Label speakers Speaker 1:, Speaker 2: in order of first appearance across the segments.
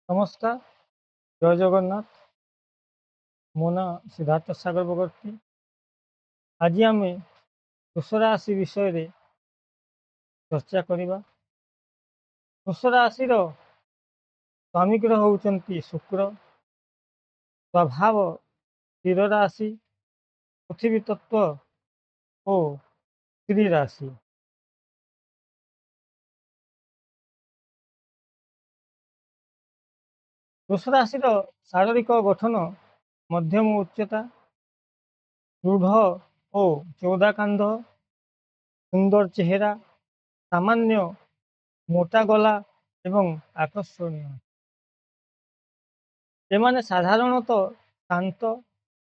Speaker 1: ନମସ୍କାର, ଜୟ ଜଗନ୍ନାଥ। ମୋ ନାଁ ସିଦ୍ଧାର୍ଥ ସାଗର ବଗର୍ତ୍ତୀ। ଆଜି ଆମେ ବୃଷ ରାଶି ବିଷୟରେ ଚର୍ଚ୍ଚା କରିବା। ବୃଷ ରାଶିର ସ୍ୱାମୀ ଗ୍ରହ ହେଉଛନ୍ତି ଶୁକ୍ର। ସ୍ୱଭାବ ସ୍ଥିର ରାଶି, ପୃଥିବୀ ତତ୍ତ୍ୱ ଓ ସ୍ତ୍ରୀ ରାଶି। ବୃଷ ରାଶିର ଶାରୀରିକ ଗଠନ ମଧ୍ୟମ ଉଚ୍ଚତା, ଦୃଢ଼ ଓ ଚଉଦା କାନ୍ଧ, ସୁନ୍ଦର ଚେହେରା, ସାମାନ୍ୟ ମୋଟା ଗଲା ଏବଂ ଆକର୍ଷଣୀୟ। ଏମାନେ ସାଧାରଣତଃ ଶାନ୍ତ,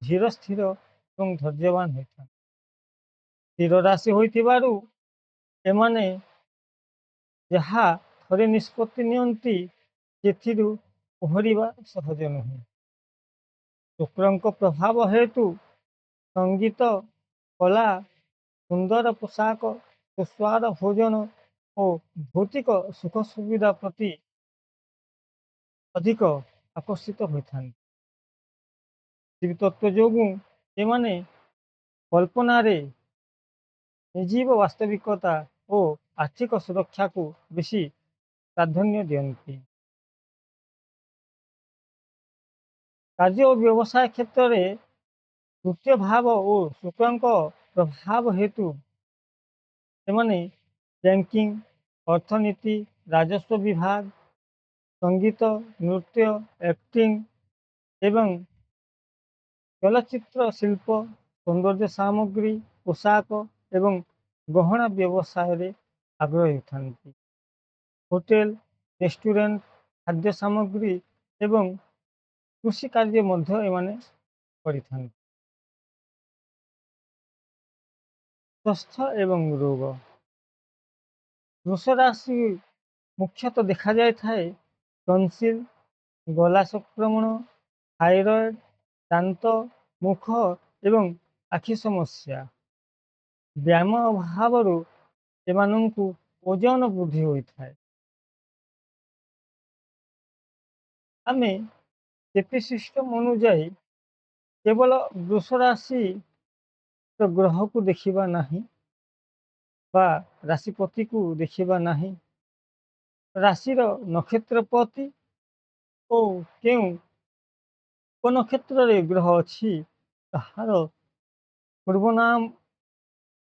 Speaker 1: ଧୀର ସ୍ଥିର ଏବଂ ଧୈର୍ଯ୍ୟବାନ ହୋଇଥାନ୍ତି। ସ୍ଥିର ରାଶି ହୋଇଥିବାରୁ ଏମାନେ ଯାହା ଥରେ ନିଷ୍ପତ୍ତି ନିଅନ୍ତି ସେଥିରୁ ଓହରିବା ସହଜ ନୁହେଁ। ଶୁକ୍ରଙ୍କ ପ୍ରଭାବ ହେତୁ ସଙ୍ଗୀତ, କଳା, ସୁନ୍ଦର ପୋଷାକ, ସୁସ୍ୱାଦ ଭୋଜନ ଓ ଭୌତିକ ସୁଖ ସୁବିଧା ପ୍ରତି ଅଧିକ ଆକର୍ଷିତ ହୋଇଥାନ୍ତି। ପୃଥିବୀ ତତ୍ତ୍ୱ ଯୋଗୁଁ ଏମାନେ କଳ୍ପନାରେ ନିର୍ଜୀବ ବାସ୍ତବିକତା ଓ ଆର୍ଥିକ ସୁରକ୍ଷାକୁ ବେଶୀ ପ୍ରାଧାନ୍ୟ ଦିଅନ୍ତି। କାର୍ଯ୍ୟ ଓ ବ୍ୟବସାୟ କ୍ଷେତ୍ରରେ ତୃତୀୟ ଭାବ ଓ ଶୁକ୍ରଙ୍କ ପ୍ରଭାବ ହେତୁ ସେମାନେ ବ୍ୟାଙ୍କିଂ, ଅର୍ଥନୀତି, ରାଜସ୍ୱ ବିଭାଗ, ସଙ୍ଗୀତ, ନୃତ୍ୟ, ଆକ୍ଟିଂ ଏବଂ ଚଳଚ୍ଚିତ୍ର ଶିଳ୍ପ, ସୌନ୍ଦର୍ଯ୍ୟ ସାମଗ୍ରୀ, ପୋଷାକ ଏବଂ ଗହଣା ବ୍ୟବସାୟରେ ଆଗ୍ରହୀ ଥାନ୍ତି। ହୋଟେଲ, ରେଷ୍ଟୁରାଣ୍ଟ, ଖାଦ୍ୟ ସାମଗ୍ରୀ ଏବଂ କୃଷି କାର୍ଯ୍ୟ ମଧ୍ୟ ଏମାନେ କରିଥାନ୍ତି। ସ୍ୱାସ୍ଥ୍ୟ ଏବଂ ରୋଗ। ବୃଷ ରାଶି ମୁଖ୍ୟତଃ ଦେଖାଯାଇଥାଏ ଟନସିଲ, ଗଳା ସଂକ୍ରମଣ, ଥାଇରଏଡ, ଦାନ୍ତ, ମୁଖ ଏବଂ ଆଖି ସମସ୍ୟା। ବ୍ୟାୟାମ ଅଭାବରୁ ଏମାନଙ୍କୁ ଓଜନ ବୃଦ୍ଧି ହୋଇଥାଏ। ଆମେ କେପି ସିଷ୍ଟମ ଅନୁଯାୟୀ କେବଳ ବୃଷ ରାଶି ଗ୍ରହକୁ ଦେଖିବା ନାହିଁ ବା ରାଶିପତିକୁ ଦେଖିବା ନାହିଁ, ରାଶିର ନକ୍ଷତ୍ରପତି ଓ କେଉଁ ଉପନକ୍ଷତ୍ରରେ ଗ୍ରହ ଅଛି ତାହାର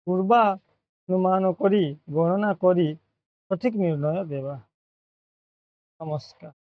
Speaker 1: ପୂର୍ବାନୁମାନ କରି ଗଣନା କରି ସଠିକ ନିର୍ଣ୍ଣୟ ଦେବା। ନମସ୍କାର।